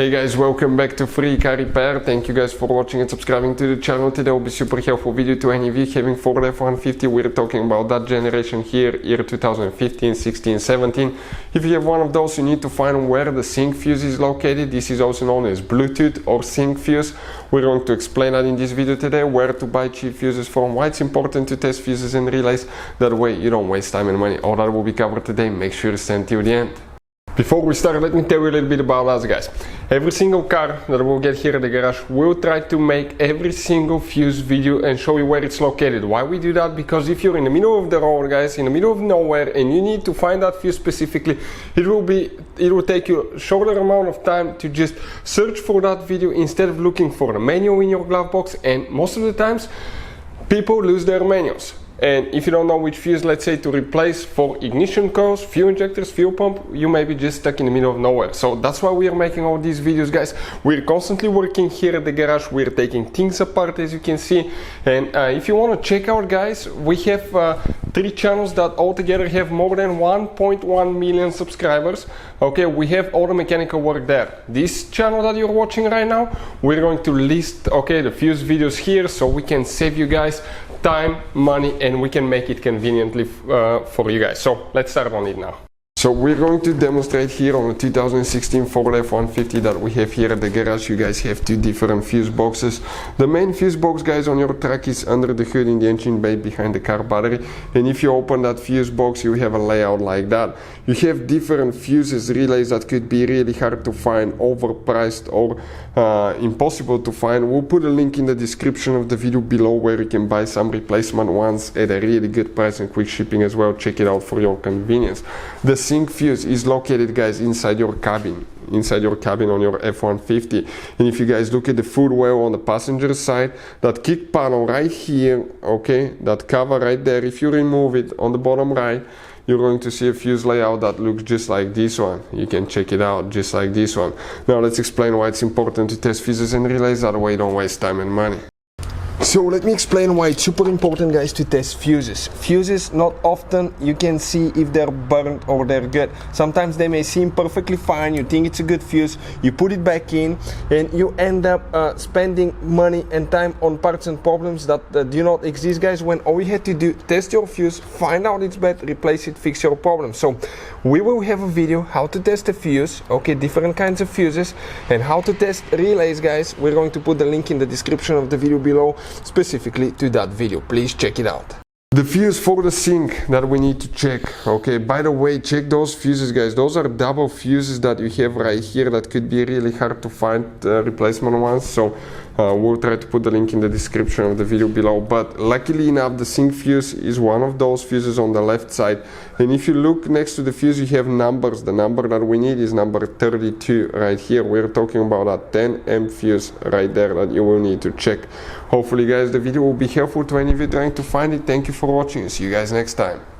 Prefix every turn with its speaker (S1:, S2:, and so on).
S1: Hey guys, welcome back to Free Car Repair. Thank you guys for watching and subscribing to the channel. Today will be super helpful video to any of you having Ford F-150. We're talking about that generation here, year 2015, 16, 17. If you have one of those, you need to find where the sync fuse is located. This is also known as Bluetooth or sync fuse. We're going to explain that in this video today, where to buy cheap fuses from, why it's important to test fuses and relays. That way you don't waste time and money. All that will be covered today. Make sure to stay until the end. Before we start, let me tell you a little bit about us, guys. Every single car that we'll get here at the garage, we'll try to make every single fuse video and show you where it's located. Why we do that? Because if you're in the middle of the road, guys, in the middle of nowhere, and you need to find that fuse specifically, it will take you a shorter amount of time to just search for that video instead of looking for the manual in your glove box. And most of the times, people lose their manuals. And if you don't know which fuse, let's say, to replace for ignition coils, fuel injectors, fuel pump, you may be just stuck in the middle of nowhere. So that's why we are making all these videos, guys. We're constantly working here at the garage. We're taking things apart, as you can see. And if you want to check out, guys, we have 3 channels that altogether have more than 1.1 million subscribers. Okay, we have all the mechanical work there. This channel that you're watching right now, we're going to list, okay, the fuse videos here so we can save you guys time, money, and we can make it conveniently for you guys. So let's start on it now. So we're going to demonstrate here on the 2016 Ford F-150 that we have here at the garage. You guys have 2 different fuse boxes. The main fuse box, guys, on your truck is under the hood in the engine bay behind the car battery. And if you open that fuse box, you have a layout like that. You have different fuses, relays that could be really hard to find, overpriced, or impossible to find. We'll put a link in the description of the video below where you can buy some replacement ones at a really good price and quick shipping as well. Check it out for your convenience. The sync fuse is located, guys, inside your cabin on your F-150. And if you guys look at the footwell on the passenger side, that kick panel right here, okay, that cover right there, if you remove it on the bottom right, you're going to see a fuse layout that looks just like this one. You can check it out just like this one. Now let's explain why it's important to test fuses and relays, that way you don't waste time and money. So let me explain why it's super important, guys, to test fuses. Fuses, not often you can see if they're burnt or they're good. Sometimes they may seem perfectly fine, you think it's a good fuse, you put it back in, and you end up spending money and time on parts and problems that do not exist, guys, when all you had to do, test your fuse, find out it's bad, replace it, fix your problem. So we will have a video how to test a fuse, okay, different kinds of fuses, and how to test relays, guys. We're going to put the link in the description of the video below, specifically to that video. Please check it out. The fuse for the sync that we need to check, okay, by the way, check those fuses, guys. Those are double fuses that you have right here that could be really hard to find replacement ones. So we'll try to put the link in the description of the video below. But luckily enough, the sync fuse is one of those fuses on the left side. And if you look next to the fuse, you have numbers. The number that we need is number 32 right here. We're talking about a 10 amp fuse right there that you will need to check. Hopefully, guys, the video will be helpful to any of you trying to find it. Thank you for watching. See you guys next time.